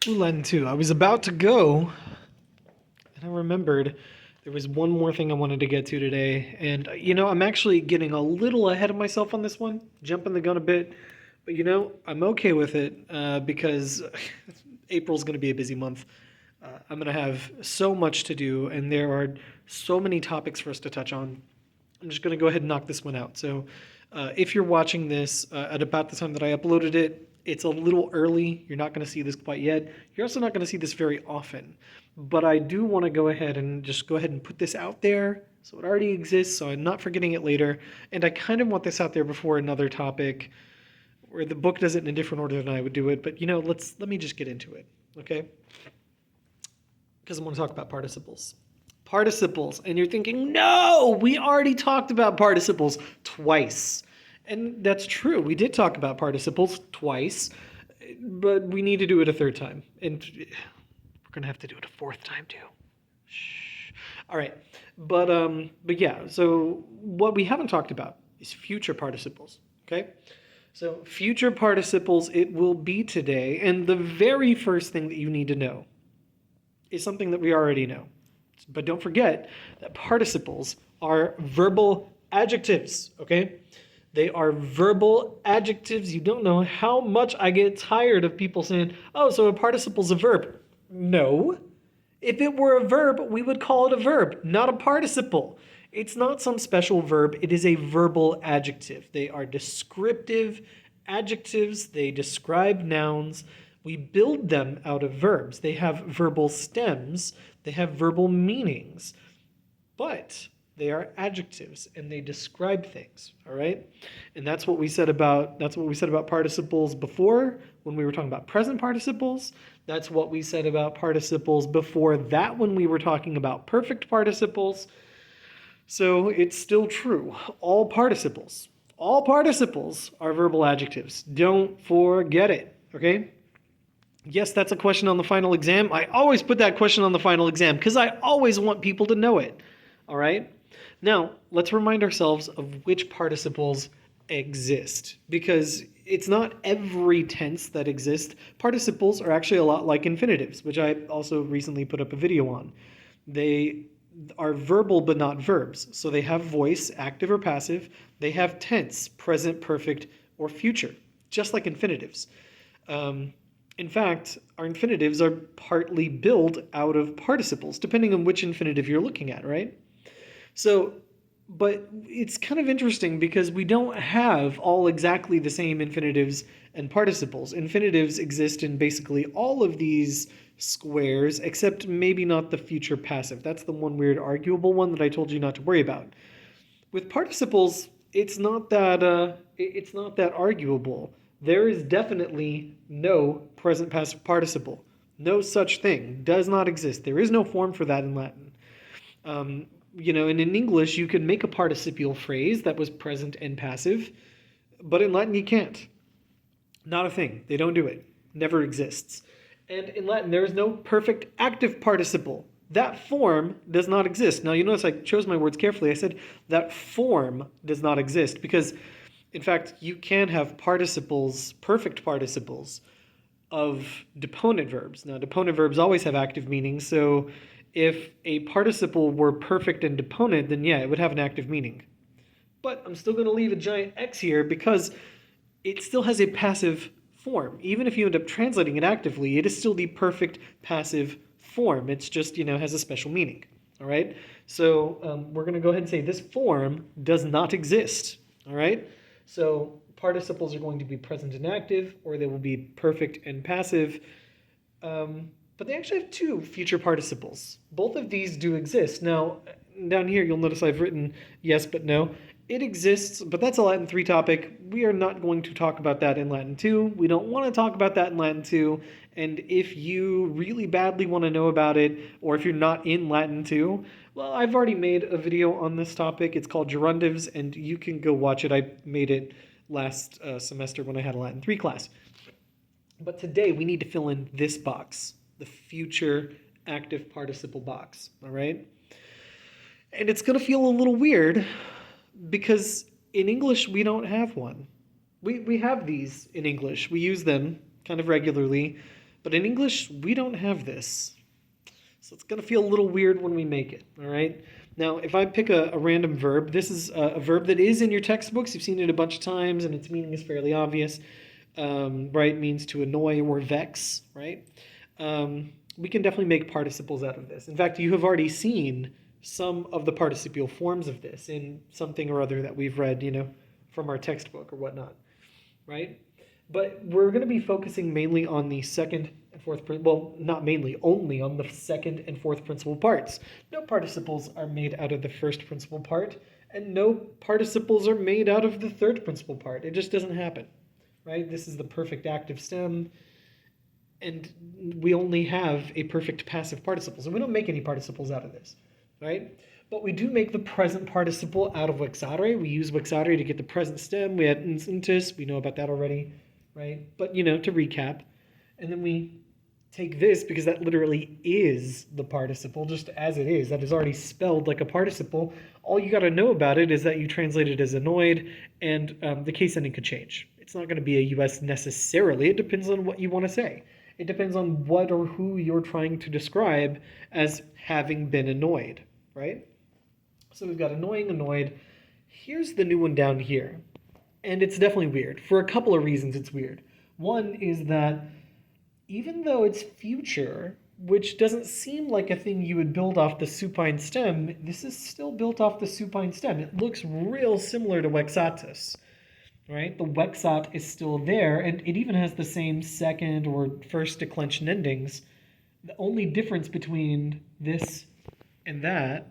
Ooh, Latin 2. I was about to go, and I remembered there was one more thing I wanted to get to today. And, I'm actually getting a little ahead of myself on this one, jumping the gun a bit. But, I'm okay with it because April's going to be a busy month. I'm going to have so much to do, and there are so many topics for us to touch on. I'm just going to go ahead and knock this one out. So, if you're watching this at about the time that I uploaded it, it's a little early. You're not going to see this quite yet. You're also not going to see this very often. But I do want to go ahead and put this out there so it already exists, so I'm not forgetting it later. And I kind of want this out there before another topic where the book does it in a different order than I would do it. But, let me just get into it, okay? Because I want to talk about participles. Participles. And you're thinking, no, we already talked about participles twice. And that's true. We did talk about participles twice, but we need to do it a third time. And we're going to have to do it a fourth time too. Shh. All right. But yeah, so what we haven't talked about is future participles, okay? So future participles, it will be today. And the very first thing that you need to know is something that we already know. But don't forget that participles are verbal adjectives, okay? They are verbal adjectives. You don't know how much I get tired of people saying, oh, so a participle's a verb. No. If it were a verb, we would call it a verb, not a participle. It's not some special verb. It is a verbal adjective. They are descriptive adjectives. They describe nouns. We build them out of verbs. They have verbal stems. They have verbal meanings. But they are adjectives and they describe things, all right? And that's what we said about participles before when we were talking about present participles. That's what we said about participles before that when we were talking about perfect participles. So it's still true. All participles are verbal adjectives. Don't forget it, okay? Yes, that's a question on the final exam. I always put that question on the final exam because I always want people to know it, all right? Now, let's remind ourselves of which participles exist, because it's not every tense that exists. Participles are actually a lot like infinitives, which I also recently put up a video on. They are verbal but not verbs. So they have voice, active or passive. They have tense, present, perfect, or future, just like infinitives. In fact, our infinitives are partly built out of participles, depending on which infinitive you're looking at, right? So, but it's kind of interesting because we don't have all exactly the same infinitives and participles. Infinitives exist in basically all of these squares, except maybe not the future passive. That's the one weird arguable one that I told you not to worry about. With participles, it's not that arguable. There is definitely no present passive participle. No such thing. Does not exist. There is no form for that in Latin. And in English, you can make a participial phrase that was present and passive, but in Latin, you can't. Not a thing. They don't do it. Never exists. And in Latin, there is no perfect active participle. That form does not exist. Now, you notice I chose my words carefully. I said that form does not exist because, in fact, you can have participles, perfect participles, of deponent verbs. Now, deponent verbs always have active meanings, so if a participle were perfect and deponent, then yeah, it would have an active meaning. But I'm still going to leave a giant X here because it still has a passive form. Even if you end up translating it actively, it is still the perfect passive form. It's just, has a special meaning. All right? So we're going to go ahead and say this form does not exist. All right? So participles are going to be present and active, or they will be perfect and passive. But they actually have two future participles. Both of these do exist. Now, down here, you'll notice I've written yes but no. It exists, but that's a Latin 3 topic. We are not going to talk about that in Latin 2. We don't want to talk about that in Latin 2. And if you really badly want to know about it, or if you're not in Latin 2, well, I've already made a video on this topic. It's called gerundives, and you can go watch it. I made it last semester when I had a Latin 3 class. But today, we need to fill in this box, the future active participle box, all right? And it's going to feel a little weird because in English, we don't have one. We have these in English. We use them kind of regularly, But in English, we don't have this. So it's going to feel a little weird when we make it, all right? Now, if I pick a random verb, this is a verb that is in your textbooks. You've seen it a bunch of times, and its meaning is fairly obvious, right? It means to annoy or vex, right? We can definitely make participles out of this. In fact, you have already seen some of the participial forms of this in something or other that we've read, from our textbook or whatnot, right? But we're going to be focusing mainly on the second and fourth, well, not mainly, only on the second and fourth principal parts. No participles are made out of the first principal part, and no participles are made out of the third principal part. It just doesn't happen, right? This is the perfect active stem, and we only have a perfect passive participle, so we don't make any participles out of this, right? But we do make the present participle out of vexare. We use vexare to get the present stem. We had incentis, we know about that already, right? But, to recap, and then we take this because that literally is the participle, just as it is. That is already spelled like a participle. All you got to know about it is that you translate it as annoyed, and the case ending could change. It's not going to be a US necessarily. It depends on what you want to say. It depends on what or who you're trying to describe as having been annoyed, right? So we've got annoying, annoyed. Here's the new one down here. And it's definitely weird. For a couple of reasons it's weird. One is that even though it's future, which doesn't seem like a thing you would build off the supine stem, this is still built off the supine stem. It looks real similar to vexatus, right? The vexat is still there, and it even has the same second or first declension endings. The only difference between this and that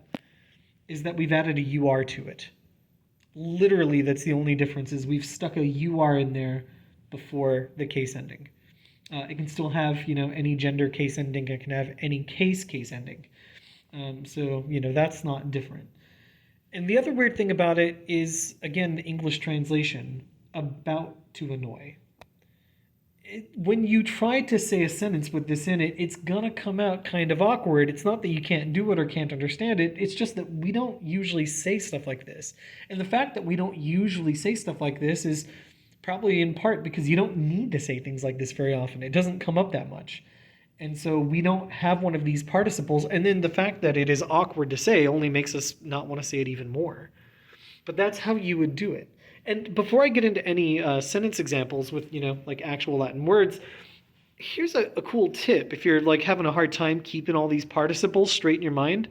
is that we've added a UR to it. Literally, that's the only difference, is we've stuck a UR in there before the case ending. It can still have, any gender case ending. It can have any case ending. So, that's not different. And the other weird thing about it is, again, the English translation, about to annoy. When you try to say a sentence with this in it, it's gonna come out kind of awkward. It's not that you can't do it or can't understand it. It's just that we don't usually say stuff like this. And the fact that we don't usually say stuff like this is probably in part because you don't need to say things like this very often. It doesn't come up that much. And so we don't have one of these participles. And then the fact that it is awkward to say only makes us not want to say it even more. But that's how you would do it. And before I get into any sentence examples with, like actual Latin words, here's a cool tip. If you're like having a hard time keeping all these participles straight in your mind,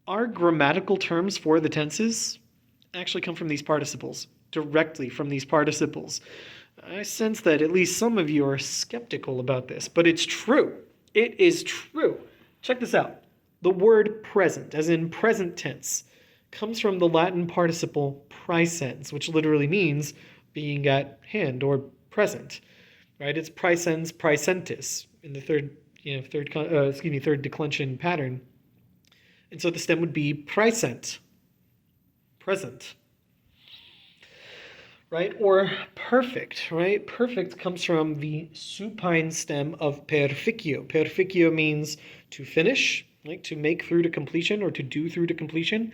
our grammatical terms for the tenses actually come from these participles, directly from these participles. I sense that at least some of you are skeptical about this, but it's true. It is true. Check this out. The word present, as in present tense, comes from the Latin participle praesens, which literally means being at hand or present, right? It's praesens praesentis in the third declension pattern. And so the stem would be praesent, present, right? Or perfect, right? Perfect comes from the supine stem of perficio. Perficio means to finish, like to make through to completion or to do through to completion.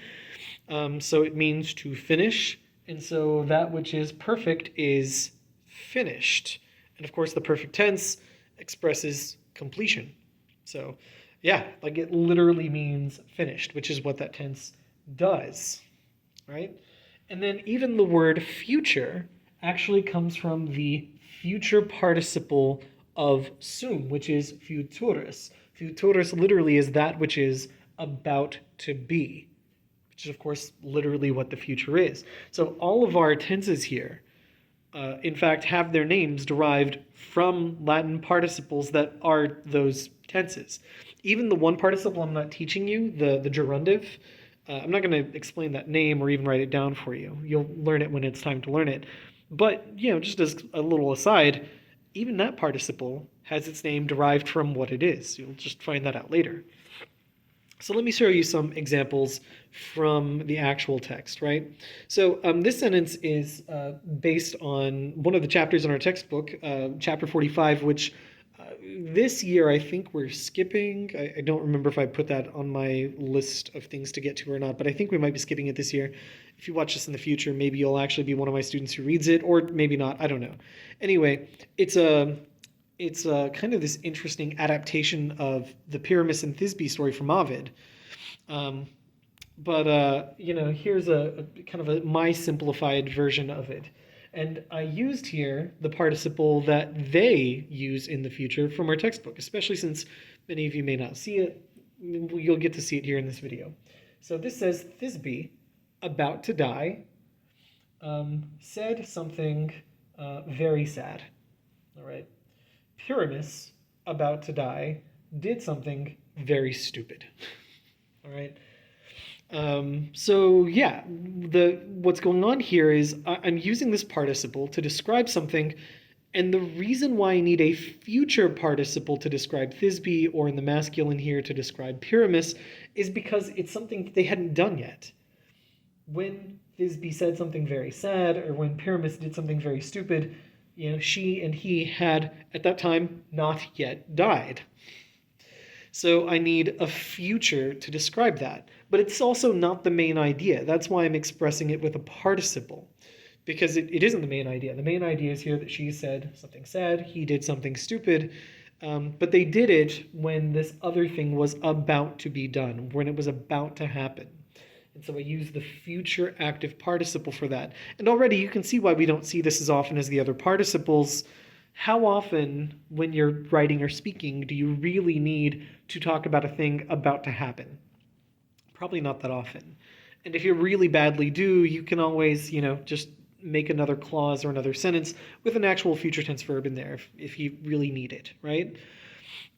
So it means to finish, and so that which is perfect is finished. And of course, the perfect tense expresses completion. So, yeah, like it literally means finished, which is what that tense does, right? And then even the word future actually comes from the future participle of sum, which is futurus. Futurus literally is that which is about to be, which is, of course, literally what the future is. So all of our tenses here, in fact, have their names derived from Latin participles that are those tenses. Even the one participle I'm not teaching you, the gerundive, I'm not going to explain that name or even write it down for you. You'll learn it when it's time to learn it. But, just as a little aside, even that participle has its name derived from what it is. You'll just find that out later. So let me show you some examples from the actual text, right? So this sentence is based on one of the chapters in our textbook, chapter 45, which this year I think we're skipping. I don't remember if I put that on my list of things to get to or not, but I think we might be skipping it this year. If you watch this in the future, maybe you'll actually be one of my students who reads it, or maybe not, I don't know. Anyway, it's it's kind of this interesting adaptation of the Pyramus and Thisbe story from Ovid. Um, but here's a kind of my simplified version of it. And I used here the participle that they use in the future from our textbook, especially since many of you may not see it. You'll get to see it here in this video. So this says Thisbe, about to die, said something very sad. All right. Pyramus, about to die, did something very stupid. All right. So yeah, what's going on here is I'm using this participle to describe something, and the reason why I need a future participle to describe Thisbe, or in the masculine here to describe Pyramus, is because it's something they hadn't done yet. When Thisbe said something very sad, or when Pyramus did something very stupid, she and he had, at that time, not yet died. So I need a future to describe that. But it's also not the main idea. That's why I'm expressing it with a participle. Because it isn't the main idea. The main idea is here that she said something sad, he did something stupid, but they did it when this other thing was about to be done, when it was about to happen. And so I use the future active participle for that. And already you can see why we don't see this as often as the other participles. How often, when you're writing or speaking, do you really need to talk about a thing about to happen? Probably not that often. And if you really badly do, you can always, just make another clause or another sentence with an actual future tense verb in there if you really need it, right?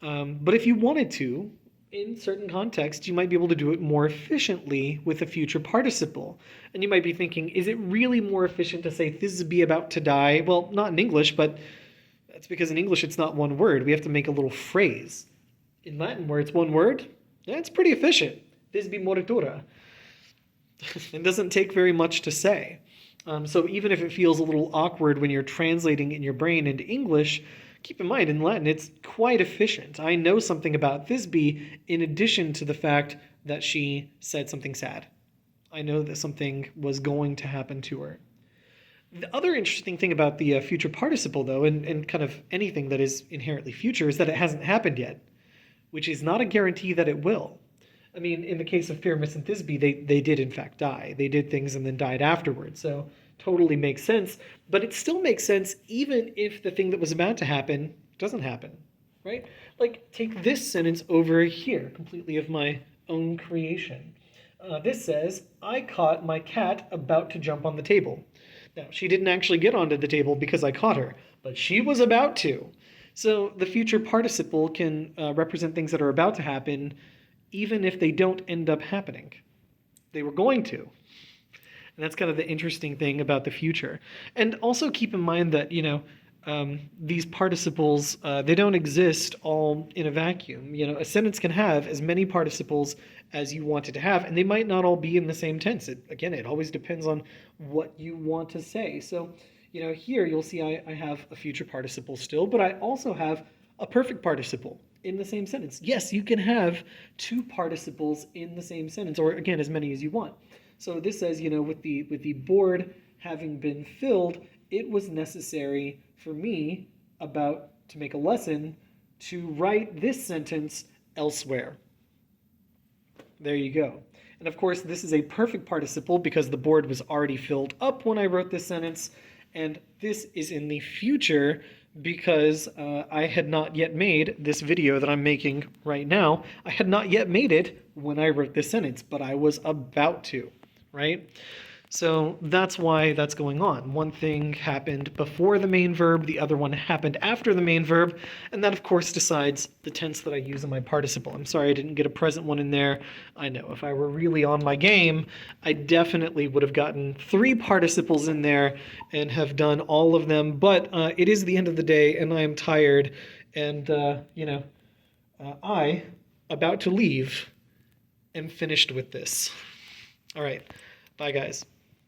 But if you wanted to, in certain contexts, you might be able to do it more efficiently with a future participle. And you might be thinking, is it really more efficient to say Thisbe about to die? Well, not in English, but that's because in English it's not one word. We have to make a little phrase. In Latin, where it's one word, it's pretty efficient. Thisbe moritura. It doesn't take very much to say. So even if it feels a little awkward when you're translating in your brain into English, keep in mind, in Latin, it's quite efficient. I know something about Thisbe in addition to the fact that she said something sad. I know that something was going to happen to her. The other interesting thing about the future participle, though, and kind of anything that is inherently future, is that it hasn't happened yet, which is not a guarantee that it will. I mean, in the case of Pyramus and Thisbe, they did in fact die. They did things and then died afterwards, so totally makes sense. But it still makes sense even if the thing that was about to happen doesn't happen, right? Like, take this sentence over here, completely of my own creation. This says, I caught my cat about to jump on the table. Now, she didn't actually get onto the table because I caught her, but she was about to. So the future participle can represent things that are about to happen even if they don't end up happening. They were going to. And that's kind of the interesting thing about the future. And also keep in mind that, these participles, they don't exist all in a vacuum. A sentence can have as many participles as you want it to have, and they might not all be in the same tense. It always depends on what you want to say. So, here you'll see I have a future participle still, but I also have a perfect participle in the same sentence. Yes, you can have two participles in the same sentence, or again, as many as you want. So this says, with the board having been filled, it was necessary for me about to make a lesson to write this sentence elsewhere. There you go. And of course, this is a perfect participle because the board was already filled up when I wrote this sentence, and this is in the future because I had not yet made this video that I'm making right now. I had not yet made it when I wrote this sentence, but I was about to, right? So that's why that's going on. One thing happened before the main verb, the other one happened after the main verb, and that of course decides the tense that I use in my participle. I'm sorry I didn't get a present one in there. I know if I were really on my game, I definitely would have gotten 3 participles in there and have done all of them, but it is the end of the day and I am tired and, I, about to leave, am finished with this. All right, bye guys.